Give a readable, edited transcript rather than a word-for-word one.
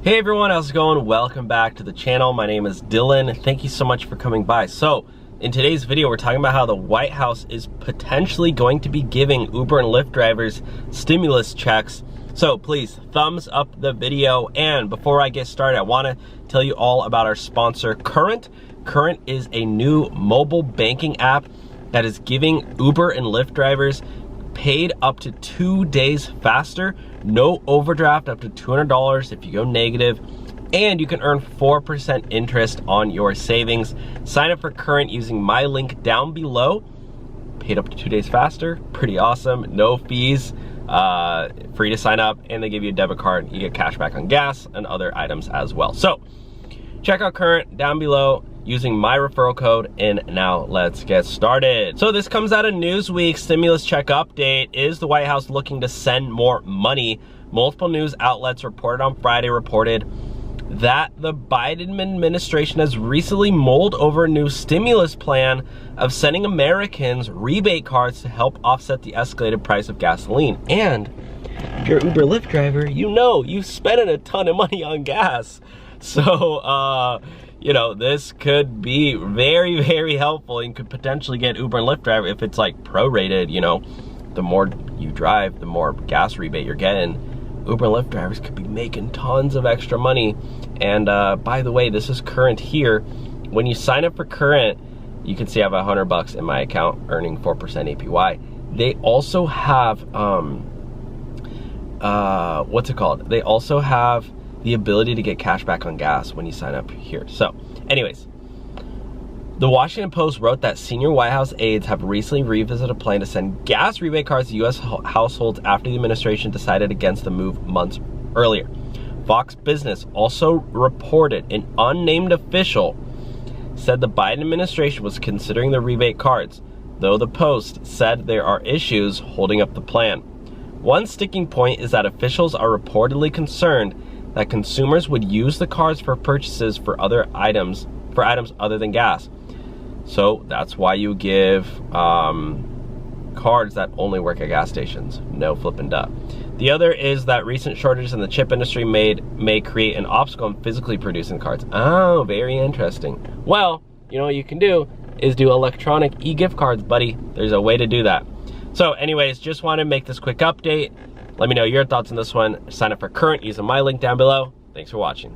Hey everyone, how's it going? Welcome back to the channel. My name is Dylan. Thank you so much for coming by. So, in today's video, we're talking about how the White House is potentially going to be giving Uber and Lyft drivers stimulus checks. So please, thumbs up the video. And before I get started, I want to tell you all about our sponsor, Current. Current is a new mobile banking app that is giving Uber and Lyft drivers paid up to 2 days faster, no overdraft up to $200 if you go negative, and you can earn 4% interest on your savings. Sign up for Current using my link down below. Paid up to 2 days faster, pretty awesome, no fees, free to sign up, and they give you a debit card. You get cash back on gas and other items as well. So check out Current down below using my referral code, and now let's get started. So this comes out of Newsweek. Stimulus check update. Is the White House looking to send more money? Multiple news outlets reported on Friday that the Biden administration has recently mulled over a new stimulus plan of sending Americans rebate cards to help offset the escalated price of gasoline. And if you're an Uber Lyft driver, you know you've spent a ton of money on gas. So, you know, this could be very, very helpful and could potentially get Uber and Lyft driver, if it's like prorated, you know, the more you drive, the more gas rebate you're getting. Uber and Lyft drivers could be making tons of extra money. And by the way, this is Current here. When you sign up for Current, you can see I have $100 in my account earning 4% APY. They also have, what's it called? They also have the ability to get cash back on gas when you sign up here. So anyways, the Washington Post wrote that senior White House aides have recently revisited a plan to send gas rebate cards to U.S. households after the administration decided against the move months earlier. Fox Business also reported an unnamed official said the Biden administration was considering the rebate cards, though the Post said there are issues holding up the plan. One sticking point is that officials are reportedly concerned that consumers would use the cards for purchases for items other than gas. So that's why you give cards that only work at gas stations. No flippin' duh. The other is that recent shortages in the chip industry may create an obstacle in physically producing cards. Oh, very interesting. Well, you know what you can do is do electronic e-gift cards, buddy. There's a way to do that. So anyways, just want to make this quick update. Let me know your thoughts on this one. Sign up for Current using my link down below. Thanks for watching.